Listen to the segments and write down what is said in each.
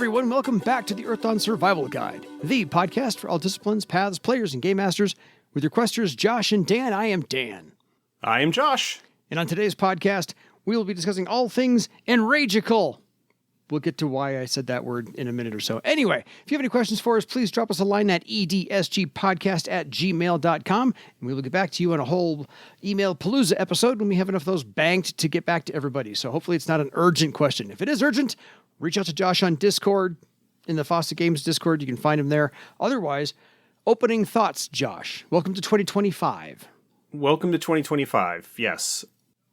everyone. Welcome back to the Earthdawn Survival Guide, the podcast for all disciplines, paths, players, and game masters. With your questers, Josh and Dan, I am Dan. I am Josh. And on today's podcast, we will be discussing all things Enragical. We'll get to why I said that word in a minute or so. Anyway, if you have any questions for us, please drop us a line at edsgpodcast@gmail.com, and we will get back to you on a whole email palooza episode when we have enough of those banked to get back to everybody. So hopefully it's not an urgent question. If it is urgent, reach out to Josh on Discord, in the Fawcett Games Discord. You can find him there. Otherwise, opening thoughts, Josh. Welcome to 2025. Welcome to 2025, yes.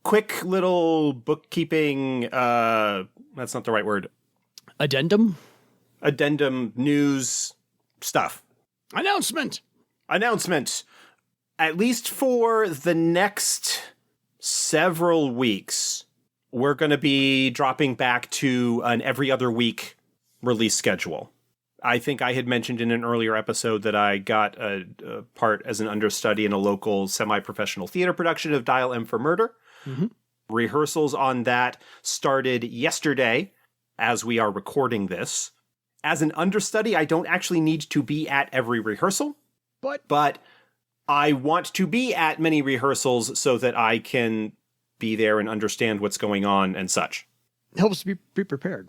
Quick little bookkeeping, that's not the right word. Addendum, news, stuff. Announcement. At least for the next several weeks, we're going to be dropping back to an every other week release schedule. I think I had mentioned in an earlier episode that I got a part as an understudy in a local semi-professional theater production of Dial M for Murder. Mm-hmm. Rehearsals on that started yesterday as we are recording this. As an understudy, I don't actually need to be at every rehearsal, but I want to be at many rehearsals so that I can be there and understand what's going on and such. Helps to be prepared.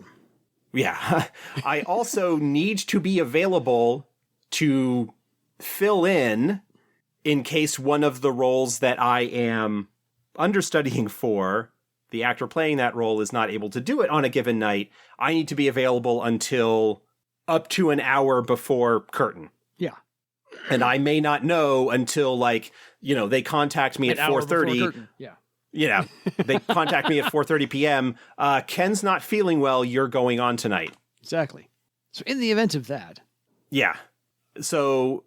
Yeah. I also need to be available to fill in case one of the roles that I am understudying for, the actor playing that role, is not able to do it on a given night. I need to be available until up to an hour before curtain. Yeah. And I may not know until, they contact me at 4:30. Yeah. Yeah, they contact me at 4:30 p.m. Ken's not feeling well. You're going on tonight. Exactly. So in the event of that. Yeah. So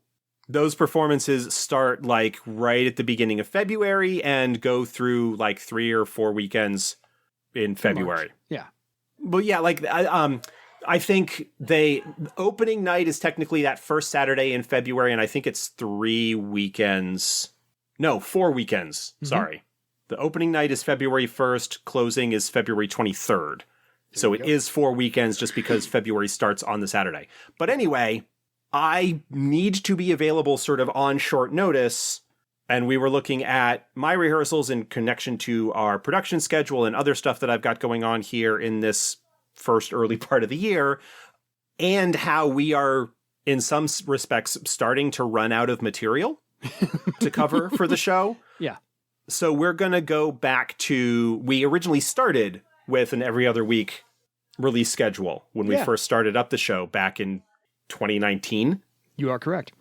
those performances start right at the beginning of February and go through 3 or 4 weekends in February. Yeah. But yeah, I think opening night is technically that first Saturday in February, and I think it's 4 weekends. Mm-hmm. Sorry. The opening night is February 1st, closing is February 23rd. So it is 4 weekends just because February starts on the Saturday. But anyway, I need to be available sort of on short notice, and we were looking at my rehearsals in connection to our production schedule and other stuff that I've got going on here in this first early part of the year, and how we are, in some respects, starting to run out of material to cover for the show. Yeah. So we're going to go back to, we originally started with an every other week release schedule when we first started up the show back in 2019. You are correct.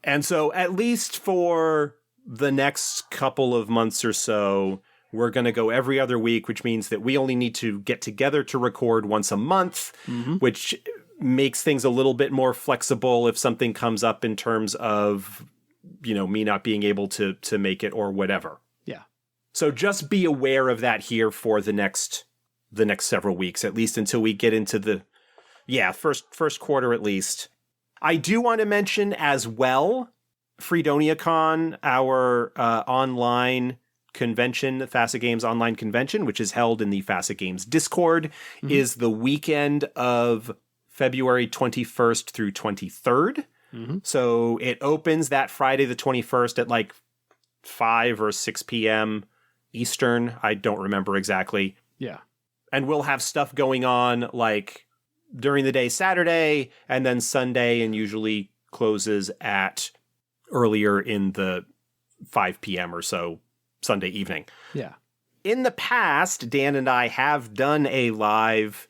And so at least for the next couple of months or so, we're going to go every other week, which means that we only need to get together to record once a month, which makes things a little bit more flexible if something comes up in terms of, me not being able to make it or whatever. Yeah. So just be aware of that here for the next several weeks, at least until we get into the first quarter at least. I do want to mention as well, FreedoniaCon, our online convention, the Fawcett Games online convention, which is held in the Fawcett Games Discord, is the weekend of February 21st through 23rd. So it opens that Friday the 21st at 5 or 6 p.m. Eastern. I don't remember exactly. Yeah. And we'll have stuff going on during the day Saturday and then Sunday, and usually closes at earlier in the 5 p.m. or so Sunday evening. Yeah. In the past, Dan and I have done a live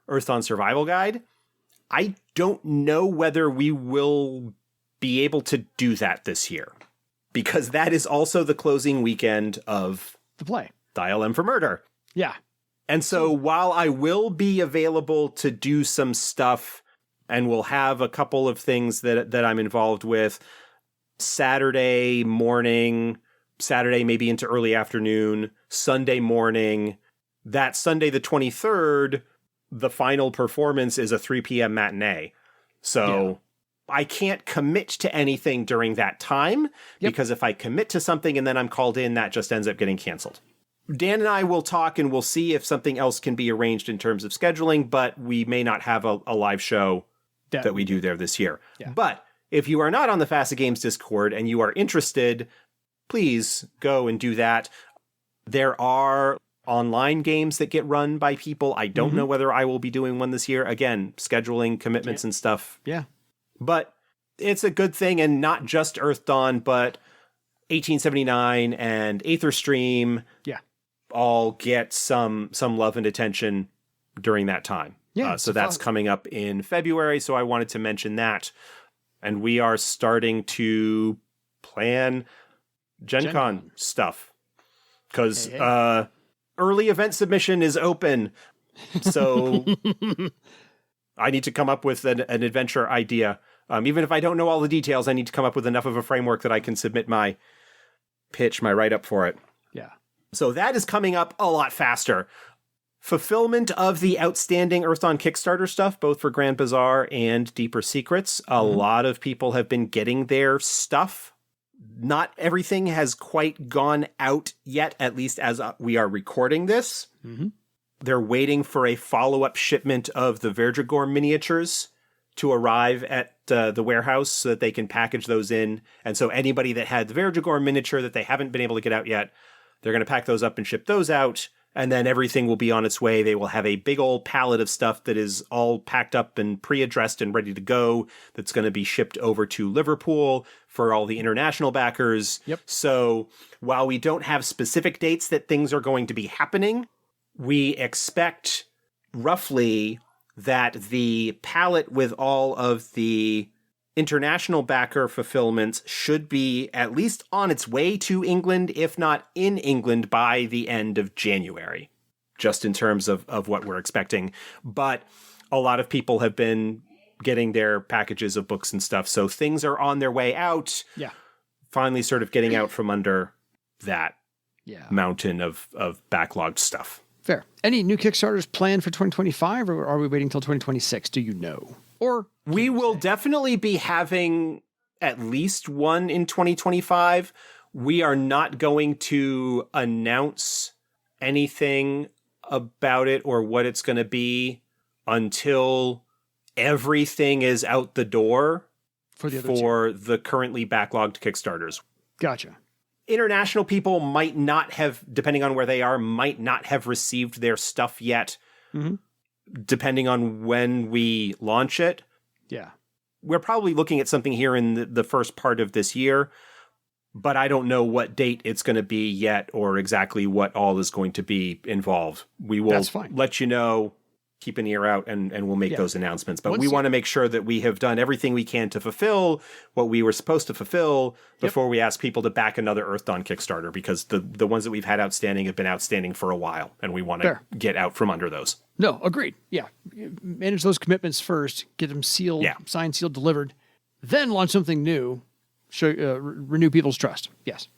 Earthdawn Survival Guide. I don't know whether we will be able to do that this year, because that is also the closing weekend of the play, Dial M for Murder. Yeah. And so while I will be available to do some stuff and we'll have a couple of things that I'm involved with Saturday morning, Saturday maybe into early afternoon, Sunday morning, that Sunday the 23rd, the final performance is a 3 p.m. matinee. So I can't commit to anything during that time, because if I commit to something and then I'm called in, that just ends up getting canceled. Dan and I will talk and we'll see if something else can be arranged in terms of scheduling, but we may not have a live show that we do there this year. Yeah. But if you are not on the Facet Games Discord and you are interested, please go and do that. There are online games that get run by people. I don't know whether I will be doing one this year. Again, scheduling commitments and stuff. Yeah. But it's a good thing, and not just Earthdawn, but 1879 and Aetherstream all get some love and attention during that time. Yeah. So that's coming up in February, so I wanted to mention that. And we are starting to plan Gen Con stuff. Because early event submission is open. So I need to come up with an adventure idea. Even if I don't know all the details, I need to come up with enough of a framework that I can submit my pitch, my write-up for it. Yeah. So that is coming up a lot faster. Fulfillment of the outstanding Earthdawn Kickstarter stuff, both for Grand Bazaar and Deeper Secrets. A lot of people have been getting their stuff. Not everything has quite gone out yet, at least as we are recording this. They're waiting for a follow-up shipment of the Verdigor miniatures to arrive at the warehouse so that they can package those in. And so anybody that had the Verdigor miniature that they haven't been able to get out yet, they're going to pack those up and ship those out. And then everything will be on its way. They will have a big old pallet of stuff that is all packed up and pre-addressed and ready to go. That's going to be shipped over to Liverpool for all the international backers. Yep. So while we don't have specific dates that things are going to be happening, we expect roughly that the pallet with all of the international backer fulfillments should be at least on its way to England, if not in England, by the end of January, just in terms of what we're expecting. But a lot of people have been getting their packages of books and stuff, so things are on their way out. Yeah. Finally sort of getting out from under that mountain of backlogged stuff. Fair. Any new Kickstarters planned for 2025, or are we waiting till 2026? Do you know? Or we will definitely be having at least one in 2025. We are not going to announce anything about it or what it's going to be until everything is out the door for the currently backlogged Kickstarters. Gotcha. International people might not have, depending on where they are, might not have received their stuff yet, depending on when we launch it. Yeah. We're probably looking at something here in the first part of this year, but I don't know what date it's going to be yet or exactly what all is going to be involved. We will let you know, keep an ear out, and we'll make those announcements. But we want to make sure that we have done everything we can to fulfill what we were supposed to fulfill before we ask people to back another Earthdawn Kickstarter, because the ones that we've had outstanding have been outstanding for a while, and we want to get out from under those. No, agreed. Yeah. Manage those commitments first, get them sealed, signed, sealed, delivered, then launch something new, renew people's trust. Yes.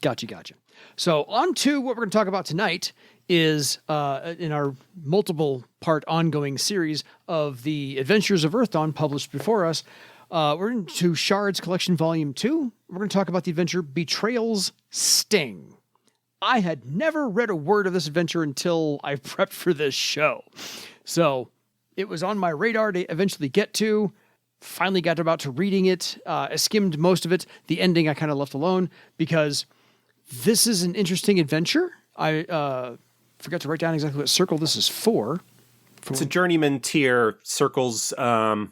Gotcha. So on to what we're going to talk about tonight is in our multiple-part ongoing series of the Adventures of Earthdawn published before us. We're into Shards Collection Volume 2. We're going to talk about the adventure Betrayal's Sting. I had never read a word of this adventure until I prepped for this show. So it was on my radar to eventually get to. Finally got about to reading it. I skimmed most of it. The ending I kind of left alone because this is an interesting adventure. I forgot to write down exactly what circle this is for. It's a Journeyman tier, circles 5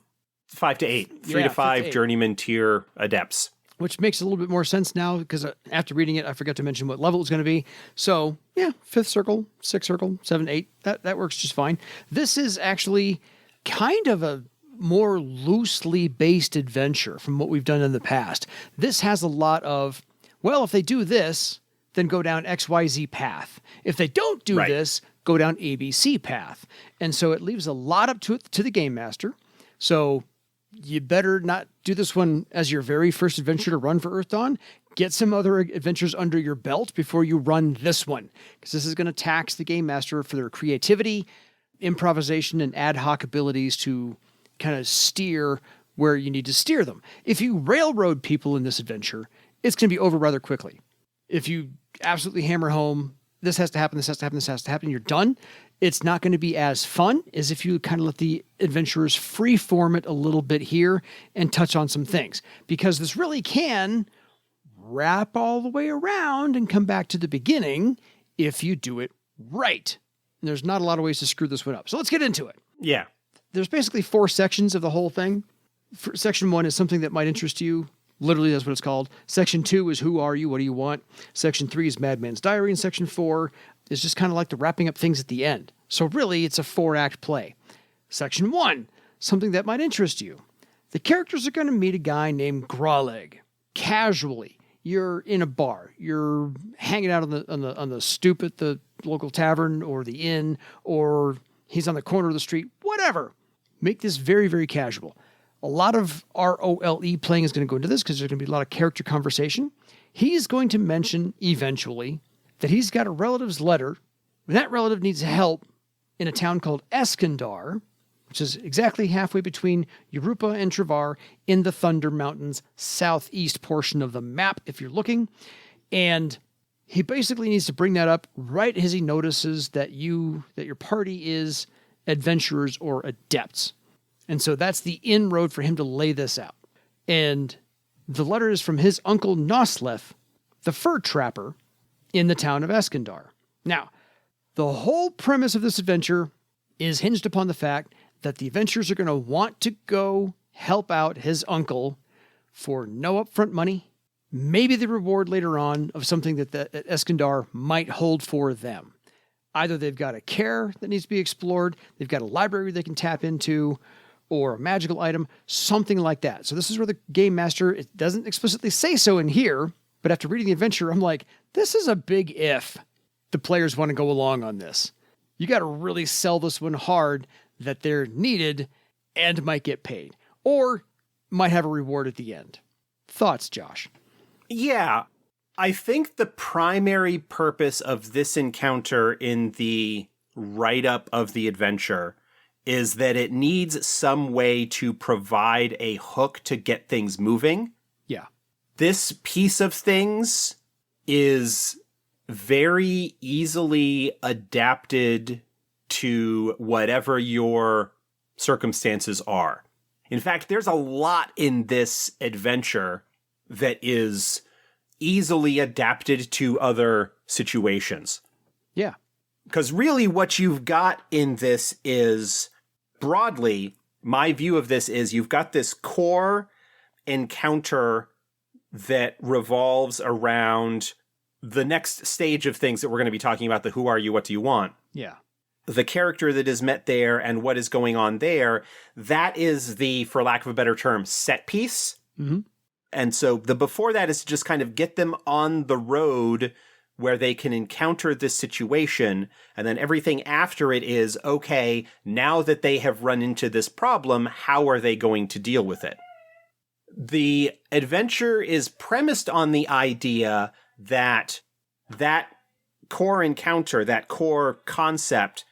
to 8. 3 to 5 Journeyman tier adepts. Which makes a little bit more sense now because after reading it, I forgot to mention what level it's going to be. So, 5th circle, 6th circle, 7, 8. That works just fine. This is actually kind of a more loosely based adventure from what we've done in the past. This has a lot of, well, if they do this, then go down XYZ path. If they don't do this, go down ABC path. And so it leaves a lot up to the game master. So you better not do this one as your very first adventure to run for Earthdawn. Get some other adventures under your belt before you run this one, because this is going to tax the game master for their creativity, improvisation, and ad hoc abilities to kind of steer where you need to steer them. If you railroad people in this adventure, it's going to be over rather quickly. If you absolutely hammer home this has to happen, this has to happen, this has to happen, you're done. It's not going to be as fun as if you kind of let the adventurers freeform it a little bit here and touch on some things, because this really can wrap all the way around and come back to the beginning if you do it right. And there's not a lot of ways to screw this one up. So let's get into it. Yeah. There's basically 4 sections of the whole thing. Section 1 is something that might interest you. Literally, that's what it's called. Section 2 is who are you? What do you want? Section 3 is Madman's Diary. And Section 4 is just kind of like the wrapping up things at the end. So really, it's a 4-act play. Section 1, something that might interest you. The characters are going to meet a guy named Grawleg. Casually, you're in a bar. You're hanging out on the stoop at the local tavern or the inn, or he's on the corner of the street, whatever. Make this very, very casual. A lot of ROLE playing is going to go into this because there's going to be a lot of character conversation. He's going to mention eventually that he's got a relative's letter. That relative needs help in a town called Eskandar, which is exactly halfway between Europa and Travar in the Thunder Mountains southeast portion of the map, if you're looking. And he basically needs to bring that up right as he notices that your party is adventurers or adepts. And so that's the inroad for him to lay this out. And the letter is from his uncle Noslef, the fur trapper in the town of Eskandar. Now, the whole premise of this adventure is hinged upon the fact that the adventurers are going to want to go help out his uncle for no upfront money, maybe the reward later on of something that Eskandar might hold for them. Either they've got a care that needs to be explored, they've got a library they can tap into, or a magical item, something like that. So this is where the game master, it doesn't explicitly say so in here, but after reading the adventure, I'm like, this is a big if the players want to go along on this. You got to really sell this one hard that they're needed and might get paid, or might have a reward at the end. Thoughts, Josh? Yeah. I think the primary purpose of this encounter in the write-up of the adventure is that it needs some way to provide a hook to get things moving. Yeah. This piece of things is very easily adapted to whatever your circumstances are. In fact, there's a lot in this adventure that is easily adapted to other situations. Yeah. Because really what you've got in this is, broadly, my view of this is you've got this core encounter that revolves around the next stage of things that we're going to be talking about, the who are you, what do you want? Yeah. The character that is met there and what is going on there, that is the, for lack of a better term, set piece. Mm-hmm. And so the before that is to just kind of get them on the road where they can encounter this situation. And then everything after it is, okay, now that they have run into this problem, how are they going to deal with it? The adventure is premised on the idea that that core encounter, that core concept,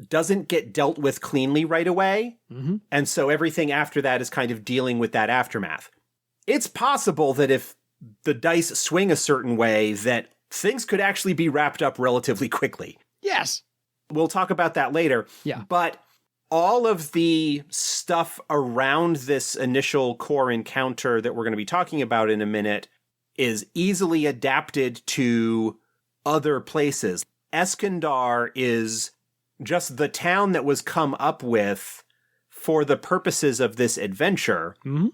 doesn't get dealt with cleanly right away. Mm-hmm. And so everything after that is kind of dealing with that aftermath. It's possible that if the dice swing a certain way, that things could actually be wrapped up relatively quickly. Yes. We'll talk about that later. Yeah. But all of the stuff around this initial core encounter that we're going to be talking about in a minute is easily adapted to other places. Eskandar is just the town that was come up with for the purposes of this adventure. Mm-hmm.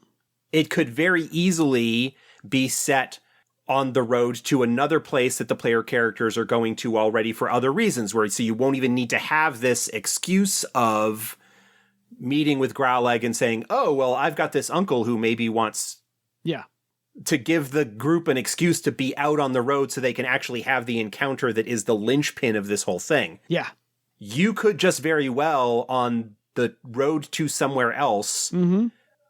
It could very easily be set on the road to another place that the player characters are going to already for other reasons, where so you won't even need to have this excuse of meeting with Growleg and saying, oh, well, I've got this uncle who maybe wants to give the group an excuse to be out on the road so they can actually have the encounter that is the linchpin of this whole thing. Yeah. You could just very well, on the road to somewhere else,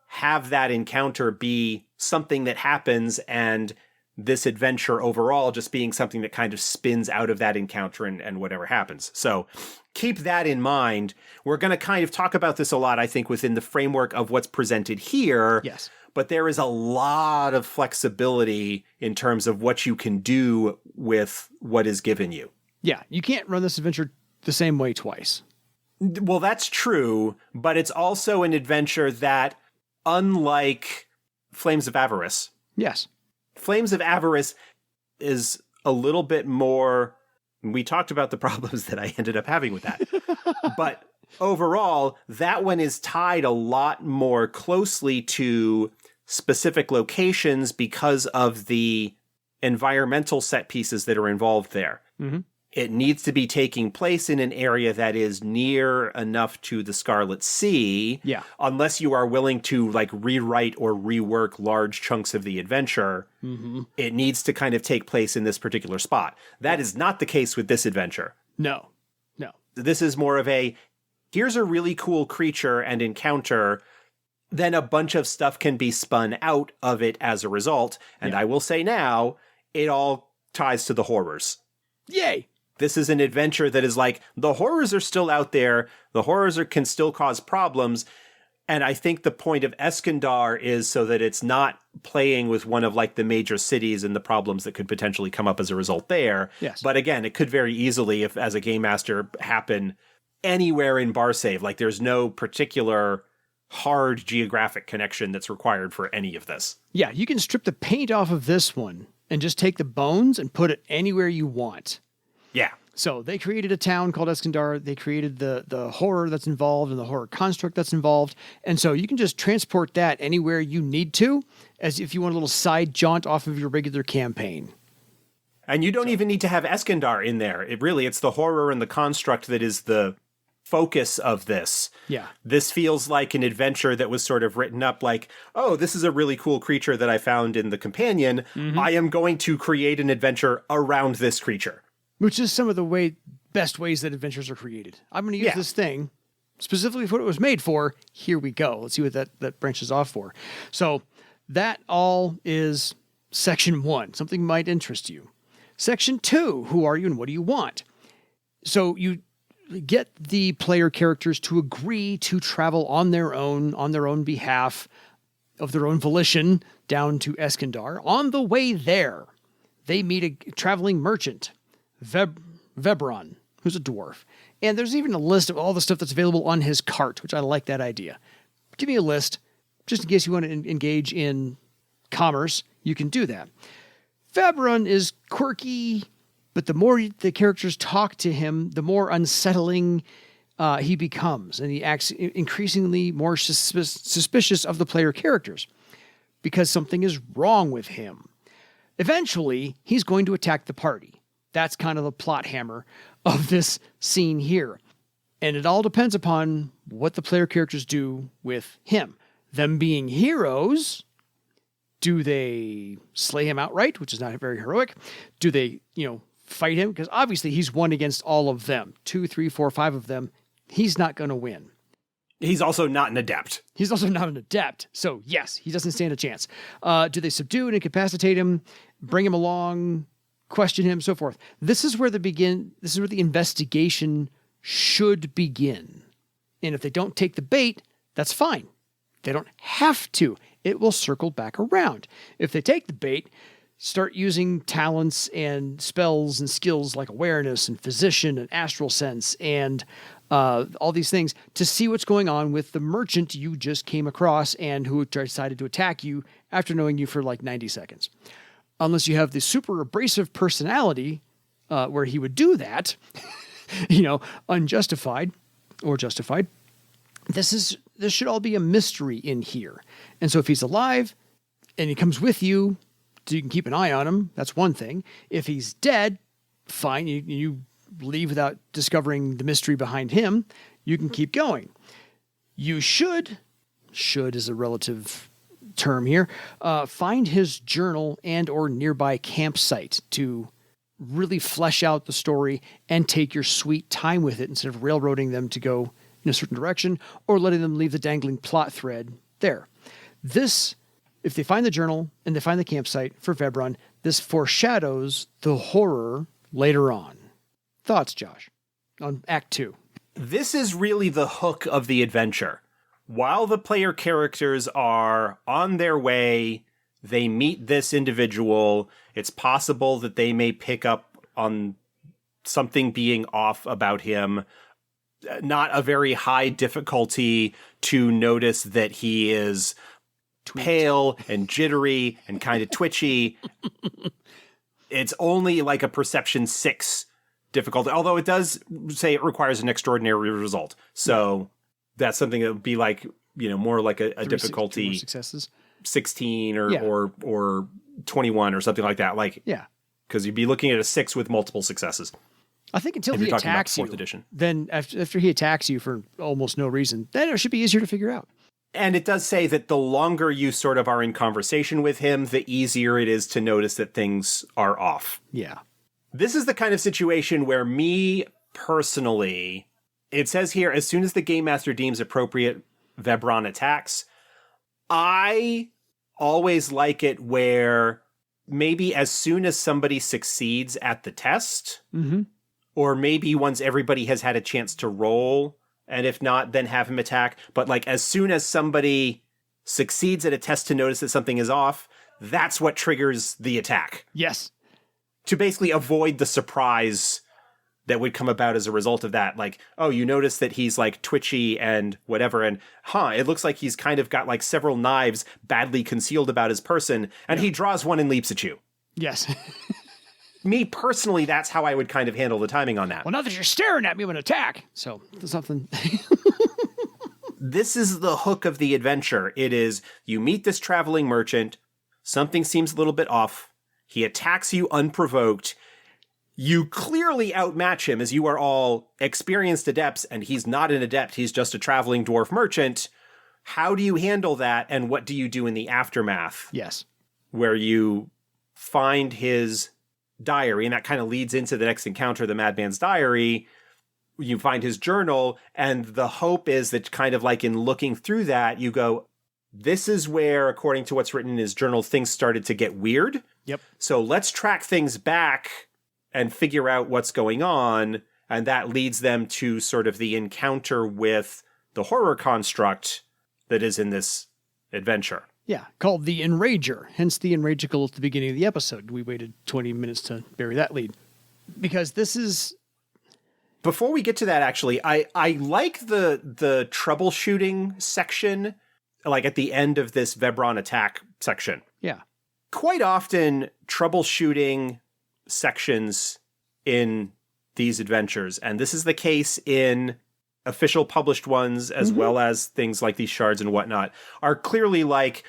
have that encounter be something that happens, and this adventure overall just being something that kind of spins out of that encounter and whatever happens. So keep that in mind. We're going to kind of talk about this a lot, I think, within the framework of what's presented here. Yes. But there is a lot of flexibility in terms of what you can do with what is given you. Yeah, you can't run this adventure the same way twice. Well, that's true, but it's also an adventure that, unlike Flames of Avarice, Yes. Flames of Avarice is a little bit more. We talked about the problems that I ended up having with that. But overall, that one is tied a lot more closely to specific locations because of the environmental set pieces that are involved there. Mm-hmm. It needs to be taking place in an area that is near enough to the Scarlet Sea. Yeah. Unless you are willing to like rewrite or rework large chunks of the adventure, it needs to kind of take place in this particular spot. That is not the case with this adventure. No. This is more of a, here's a really cool creature and encounter, then a bunch of stuff can be spun out of it as a result. And I will say now, it all ties to the horrors. Yay! This is an adventure that is like, the horrors are still out there. The horrors can still cause problems. And I think the point of Eskandar is so that it's not playing with one of like the major cities and the problems that could potentially come up as a result there. Yes. But again, it could very easily, if as a game master, happen anywhere in Barsave. Like there's no particular hard geographic connection that's required for any of this. Yeah, you can strip the paint off of this one and just take the bones and put it anywhere you want. Yeah. So they created a town called Eskandar. They created the horror that's involved and the horror construct that's involved. And so you can just transport that anywhere you need to, as if you want a little side jaunt off of your regular campaign. And you don't even need to have Eskandar in there. It's the horror and the construct that is the focus of this. Yeah. This feels like an adventure that was sort of written up like, oh, this is a really cool creature that I found in the companion. I am going to create an adventure around this creature. Which is some of the best ways that adventures are created. I'm going to use this thing specifically for what it was made for. Here we go. Let's see what that branches off for. So that all is section 1. Something might interest you. Section 2, who are you and what do you want? So you get the player characters to agree to travel on their own behalf, of their own volition, down to Eskandar. On the way there, they meet a traveling merchant, Vebron, who's a dwarf. And there's even a list of all the stuff that's available on his cart, which I like that idea. Give me a list, just in case you want to engage in commerce, you can do that. Vebron is quirky, but the more the characters talk to him, the more unsettling he becomes. And he acts increasingly more suspicious of the player characters because something is wrong with him. Eventually, he's going to attack the party. That's kind of the plot hammer of this scene here. And it all depends upon what the player characters do with him. Them being heroes, do they slay him outright, which is not very heroic? Do they, fight him? Because obviously he's one against all of them. 2, 3, 4, 5 of them. He's not going to win. He's also not an adept. So yes, he doesn't stand a chance. Do they subdue and incapacitate him, bring him along, question him, so forth? This is where the investigation should begin. And if they don't take the bait, that's fine. They don't have to. It will circle back around. If they take the bait, start using talents and spells and skills like awareness and physician and astral sense and all these things to see what's going on with the merchant you just came across and who decided to attack you after knowing you for like 90 seconds. Unless you have the super abrasive personality where he would do that, unjustified or justified. This should all be a mystery in here. And so if he's alive and he comes with you, so you can keep an eye on him, that's one thing. If he's dead, fine, you leave without discovering the mystery behind him. You can keep going. You should is a relative term here, find his journal and or nearby campsite to really flesh out the story and take your sweet time with it instead of railroading them to go in a certain direction or letting them leave the dangling plot thread there. If they find the journal and they find the campsite for Vebron, this foreshadows the horror later on. Thoughts, Josh, on Act 2? This is really the hook of the adventure. While the player characters are on their way, they meet this individual. It's possible that they may pick up on something being off about him. Not a very high difficulty to notice that he is pale and jittery and kind of twitchy. It's only like a perception 6 difficulty, although it does say it requires an extraordinary result. So that's something that would be like, more like a difficulty successes. 16 or 21 or something like that. Like, because you'd be looking at a 6 with multiple successes. I think until he attacks you, edition. Then after he attacks you for almost no reason, then it should be easier to figure out. And it does say that the longer you sort of are in conversation with him, the easier it is to notice that things are off. Yeah. This is the kind of situation where me personally, it says here, as soon as the game master deems appropriate, Vebron attacks. I always like it where maybe as soon as somebody succeeds at the test, or maybe once everybody has had a chance to roll, and if not, then have him attack. But like as soon as somebody succeeds at a test to notice that something is off, that's what triggers the attack. Yes. To basically avoid the surprise that would come about as a result of that. Like, oh, you notice that he's like twitchy and whatever, and it looks like he's kind of got like several knives badly concealed about his person, and he draws one and leaps at you. Yes. Me personally, that's how I would kind of handle the timing on that. Well, now that you're staring at me, I'm going to attack. So something. This is the hook of the adventure. It is, you meet this traveling merchant, something seems a little bit off, he attacks you unprovoked, you clearly outmatch him as you are all experienced adepts, and he's not an adept, he's just a traveling dwarf merchant. How do you handle that, and what do you do in the aftermath? Yes. Where you find his diary, and that kind of leads into the next encounter, the Madman's diary. You find his journal, and the hope is that kind of like in looking through that, you go, this is where, according to what's written in his journal, things started to get weird. Yep. So let's track things back and figure out what's going on. And that leads them to sort of the encounter with the horror construct that is in this adventure. Yeah, called the Enrager, hence the Enragical at the beginning of the episode. We waited 20 minutes to bury that lead. Because this is... Before we get to that, actually, I like the troubleshooting section, like at the end of this Vebron attack section. Yeah. Quite often, troubleshooting sections in these adventures, and this is the case in official published ones, as well as things like these shards and whatnot, are clearly like,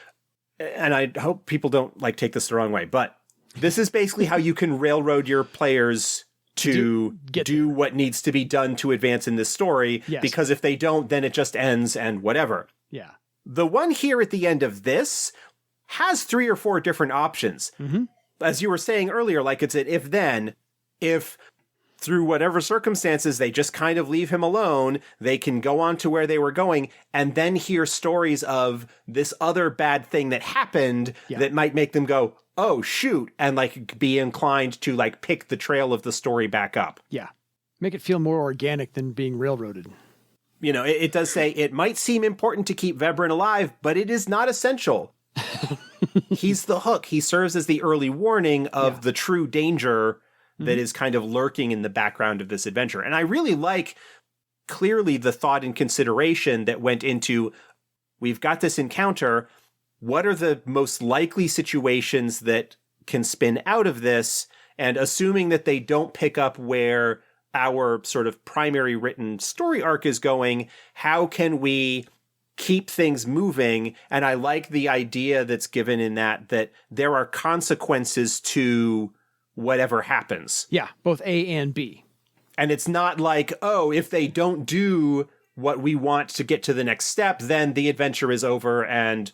and I hope people don't like take this the wrong way, but this is basically how you can railroad your players to do what needs to be done to advance in this story, because if they don't, then it just ends and whatever. Yeah. The one here at the end of this has 3 or 4 different options. As you were saying earlier, like it's an if-then. If through whatever circumstances they just kind of leave him alone, they can go on to where they were going and then hear stories of this other bad thing that happened that might make them go, oh, shoot, and like be inclined to like pick the trail of the story back up. Yeah. Make it feel more organic than being railroaded. You know, it does say it might seem important to keep Vebron alive, but it is not essential. He's the hook. He serves as the early warning of the true danger that is kind of lurking in the background of this adventure. And I really like clearly the thought and consideration that went into, we've got this encounter. What are the most likely situations that can spin out of this? And assuming that they don't pick up where our sort of primary written story arc is going, how can we keep things moving? And I like the idea that's given in that there are consequences to whatever happens. Yeah, both A and B. And it's not like, oh, if they don't do what we want to get to the next step, then the adventure is over and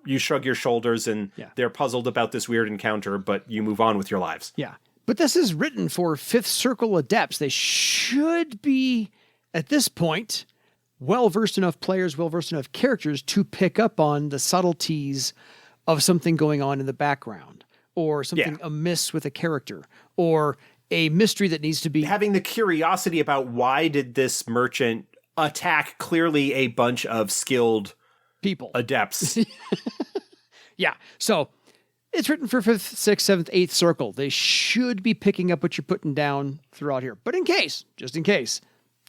you shrug your shoulders and they're puzzled about this weird encounter, but you move on with your lives. Yeah. But this is written for Fifth Circle adepts. They should be, at this point, well-versed enough players, well-versed enough characters to pick up on the subtleties of something going on in the background, or something amiss with a character, or a mystery that needs to be... Having the curiosity about why did this merchant attack clearly a bunch of skilled people, adepts. Yeah. So It's written for 5th, 6th, 7th, 8th circle. They should be picking up what you're putting down throughout here. But just in case,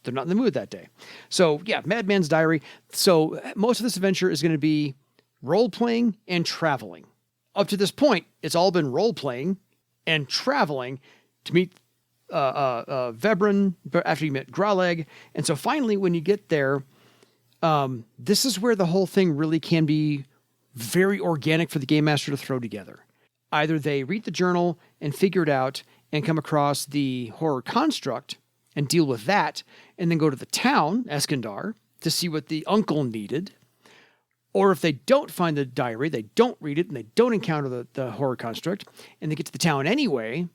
they're not in the mood that day. So yeah, Madman's Diary. So most of this adventure is going to be role-playing and traveling. Up to this point, it's all been role-playing and traveling to meet Vebren after you met Graleg. And so finally, when you get there, this is where the whole thing really can be very organic for the game master to throw together. Either they read the journal and figure it out and come across the horror construct and deal with that, and then go to the town, Eskandar, to see what the uncle needed. Or if they don't find the diary, they don't read it, and they don't encounter the horror construct, and they get to the town anyway,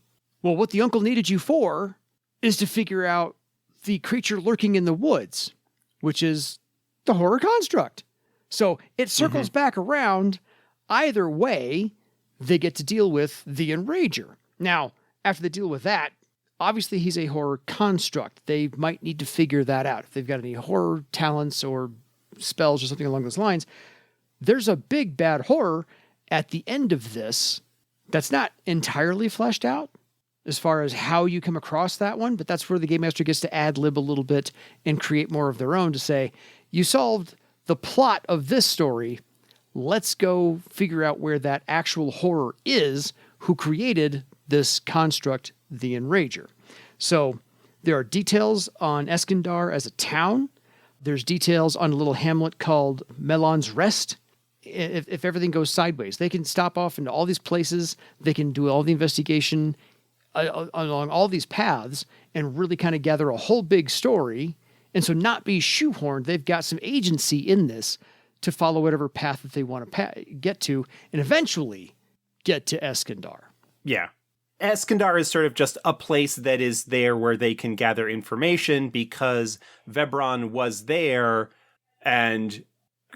well, what the uncle needed you for is to figure out the creature lurking in the woods, which is the horror construct. So it circles back around. Either way, they get to deal with the Enrager. Now, after they deal with that, obviously he's a horror construct. They might need to figure that out. If they've got any horror talents or spells or something along those lines, there's a big bad horror at the end of this that's not entirely fleshed out as far as how you come across that one, but that's where the game master gets to ad-lib a little bit and create more of their own to say, you solved the plot of this story. Let's go figure out where that actual horror is who created this construct, the Enrager. So there are details on Eskandar as a town. There's details on a little hamlet called Melon's Rest. If everything goes sideways, they can stop off into all these places. They can do all the investigation along all these paths and really kind of gather a whole big story. And so not be shoehorned. They've got some agency in this to follow whatever path that they want to get to and eventually get to Eskandar. Yeah. Eskandar is sort of just a place that is there where they can gather information because Vebron was there, and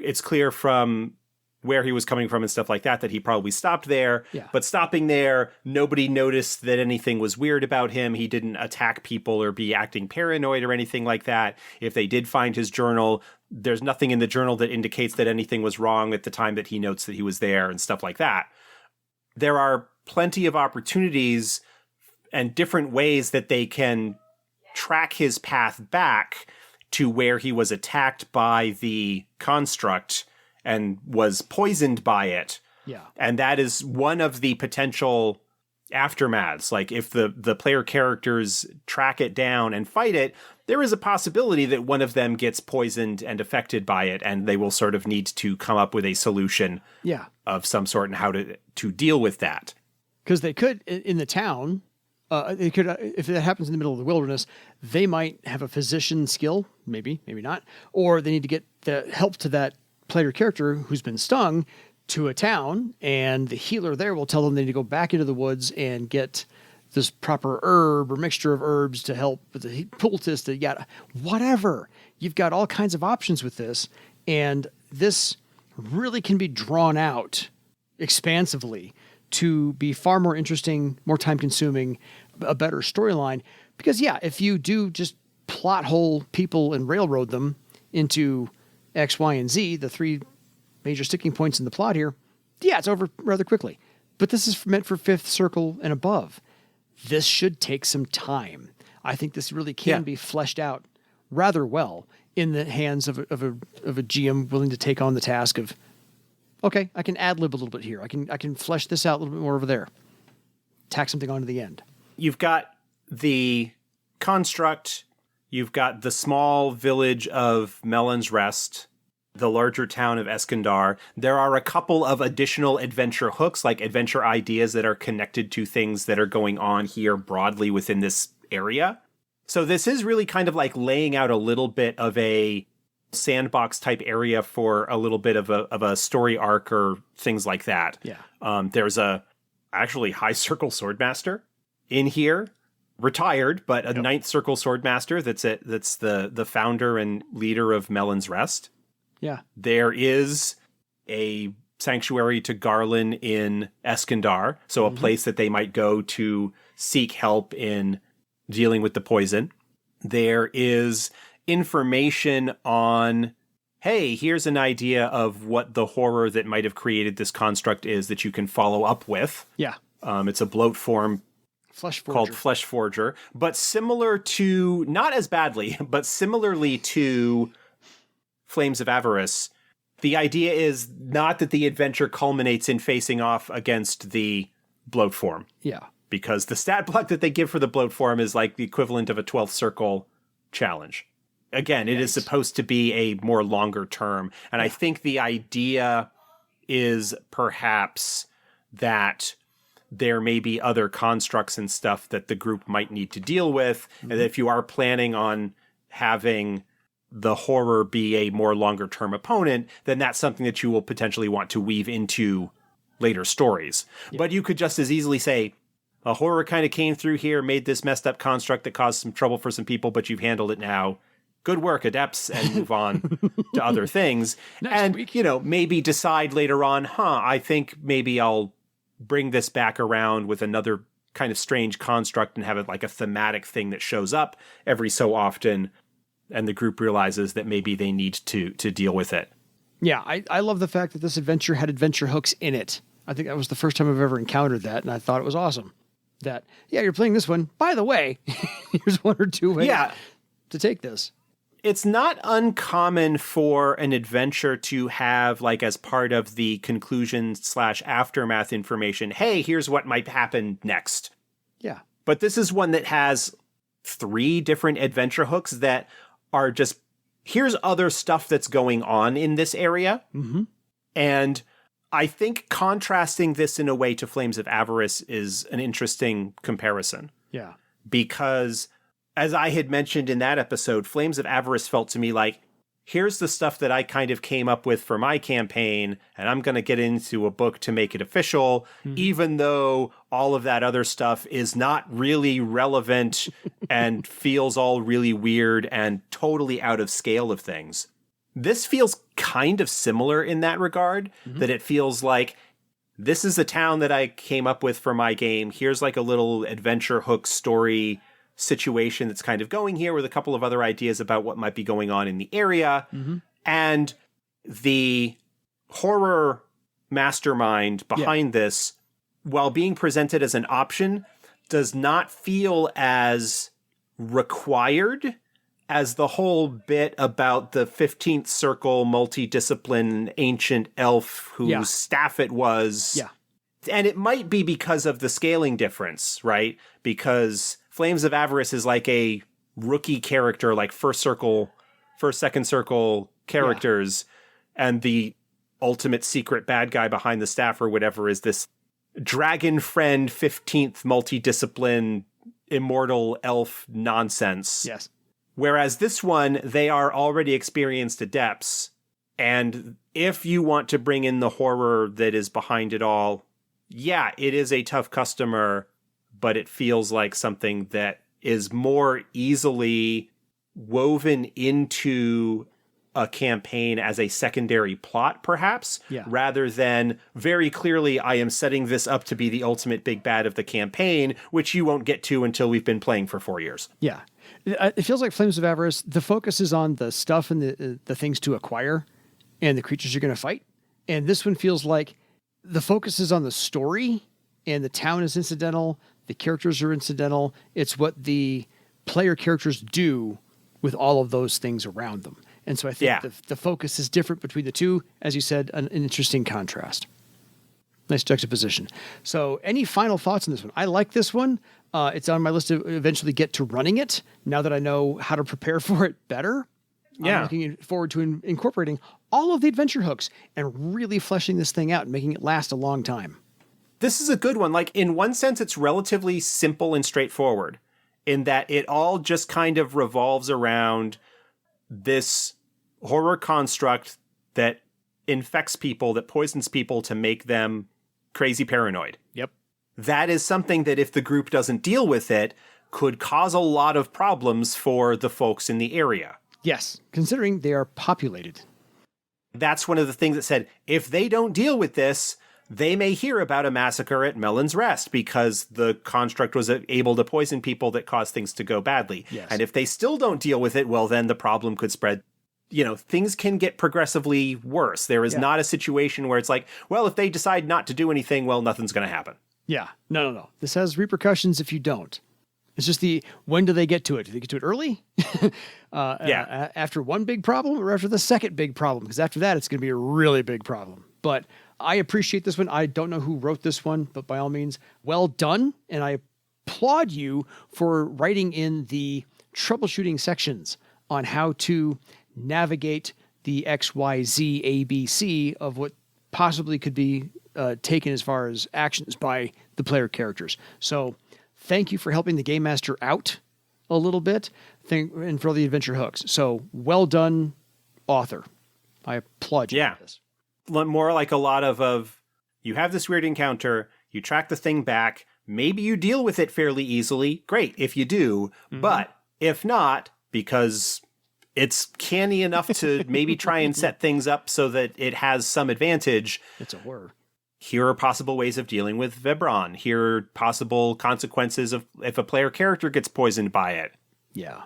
it's clear from where he was coming from and stuff like that he probably stopped there. Yeah. But stopping there, nobody noticed that anything was weird about him. He didn't attack people or be acting paranoid or anything like that. If they did find his journal, there's nothing in the journal that indicates that anything was wrong at the time that he notes that he was there and stuff like that. There are plenty of opportunities and different ways that they can track his path back to where he was attacked by the construct and was poisoned by it. Yeah. And that is one of the potential aftermaths. Like if the player characters track it down and fight it, there is a possibility that one of them gets poisoned and affected by it, and they will sort of need to come up with a solution of some sort and how to deal with that. Because they could, in the town, they could, if that happens in the middle of the wilderness, they might have a physician skill, maybe not, or they need to get the help to that player character who's been stung to a town, and the healer there will tell them they need to go back into the woods and get this proper herb or mixture of herbs to help with the poultice, whatever. You've got all kinds of options with this, and this really can be drawn out expansively to be far more interesting, more time-consuming, a better storyline. Because, if you do just plot hole people and railroad them into X, Y, and Z, the three major sticking points in the plot here, it's over rather quickly. But this is meant for 5th circle and above. This should take some time. I think this really can be fleshed out rather well in the hands of a GM willing to take on the task of, okay, I can ad-lib a little bit here. I can flesh this out a little bit more over there. Tack something onto the end. You've got the construct. You've got the small village of Melon's Rest, the larger town of Eskandar. There are a couple of additional adventure hooks, like adventure ideas that are connected to things that are going on here broadly within this area. So this is really kind of like laying out a little bit of a sandbox type area for a little bit of a story arc or things like that. Yeah. There's a actually high circle swordmaster in here. Retired, but a ninth circle swordmaster that's the founder and leader of Melon's Rest. Yeah. There is a sanctuary to Garland in Eskandar, so a place that they might go to seek help in dealing with the poison. There is information on hey, here's an idea of what the horror that might have created this construct is that you can follow up with. Yeah. It's a bloat form called Flesh Forger, but similar to, not as badly, but similarly to Flames of Avarice, the idea is not that the adventure culminates in facing off against the bloat form. Yeah. Because the stat block that they give for the bloat form is like the equivalent of a 12th circle challenge. Again, it is supposed to be a more longer term. And I think the idea is perhaps that there may be other constructs and stuff that the group might need to deal with. Mm-hmm. And if you are planning on having the horror be a more longer term opponent, then that's something that you will potentially want to weave into later stories. Yeah. But you could just as easily say, a horror kind of came through here, made this messed up construct that caused some trouble for some people, but you've handled it now. Good work, adepts, and move on to other things. And, maybe decide later on, I think maybe I'll bring this back around with another kind of strange construct and have it like a thematic thing that shows up every so often. And the group realizes that maybe they need to deal with it. Yeah, I love the fact that this adventure had adventure hooks in it. I think that was the first time I've ever encountered that, and I thought it was awesome. That, you're playing this one. By the way, here's one or two ways to take this. It's not uncommon for an adventure to have, like, as part of the conclusion / aftermath information, hey, here's what might happen next. Yeah. But this is one that has 3 different adventure hooks that are just, here's other stuff that's going on in this area. Mm-hmm. And I think contrasting this in a way to Flames of Avarice is an interesting comparison. Yeah. Because, as I had mentioned in that episode, Flames of Avarice felt to me like, here's the stuff that I kind of came up with for my campaign, and I'm going to get into a book to make it official, even though all of that other stuff is not really relevant and feels all really weird and totally out of scale of things. This feels kind of similar in that regard, that it feels like, this is a town that I came up with for my game. Here's like a little adventure hook story situation that's kind of going here with a couple of other ideas about what might be going on in the area. Mm-hmm. And the horror mastermind behind this, while being presented as an option, does not feel as required as the whole bit about the 15th circle multidiscipline ancient elf whose staff it was. Yeah. And it might be because of the scaling difference, right? Because Flames of Avarice is like a rookie character, like first, second circle characters. Yeah. And the ultimate secret bad guy behind the staff or whatever is this dragon friend 15th multidiscipline immortal elf nonsense. Yes. Whereas this one, they are already experienced adepts. And if you want to bring in the horror that is behind it all, it is a tough customer, but it feels like something that is more easily woven into a campaign as a secondary plot, perhaps, rather than very clearly, I am setting this up to be the ultimate big bad of the campaign, which you won't get to until we've been playing for 4 years. Yeah. It feels like Flames of Avarice, the focus is on the stuff and the things to acquire and the creatures you're going to fight. And this one feels like the focus is on the story and the town is incidental. The characters are incidental. It's what the player characters do with all of those things around them. And so I think the focus is different between the two. As you said, an interesting contrast. Nice juxtaposition. So any final thoughts on this one? I like this one. It's on my list to eventually get to running it now that I know how to prepare for it better. Yeah. I'm looking forward to incorporating all of the adventure hooks and really fleshing this thing out and making it last a long time. This is a good one. Like, in one sense, it's relatively simple and straightforward in that it all just kind of revolves around this horror construct that infects people, that poisons people to make them crazy paranoid. Yep. That is something that if the group doesn't deal with it, could cause a lot of problems for the folks in the area. Yes, considering they are populated. That's one of the things that said, if they don't deal with this, they may hear about a massacre at Melon's Rest because the construct was able to poison people that caused things to go badly. Yes. And if they still don't deal with it, well, then the problem could spread things can get progressively worse. There is not a situation where it's like, well, if they decide not to do anything, well, nothing's going to happen. Yeah. No. This has repercussions if you don't. It's just when do they get to it? Do they get to it early? After one big problem or after the second big problem? Because after that, it's going to be a really big problem. But I appreciate this one. I don't know who wrote this one, but by all means, well done. And I applaud you for writing in the troubleshooting sections on how to navigate the XYZ ABC of what possibly could be taken as far as actions by the player characters. So thank you for helping the Game Master out a little bit and for the adventure hooks. So well done, author. I applaud you for this. More like a lot of you have this weird encounter, you track the thing back, maybe you deal with it fairly easily. Great if you do, but if not, because it's canny enough to maybe try and set things up so that it has some advantage. It's a horror. Here are possible ways of dealing with Vibron. Here are possible consequences of if a player character gets poisoned by it. Yeah.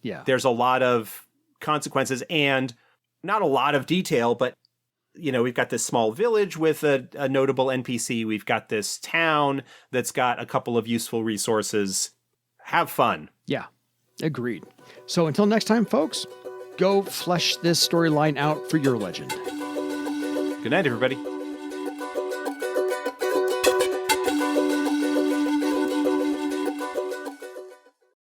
There's a lot of consequences and not a lot of detail, but we've got this small village with a notable NPC. We've got this town that's got a couple of useful resources. Have fun. Yeah, agreed. So until next time, folks, go flesh this storyline out for your legend. Good night, everybody.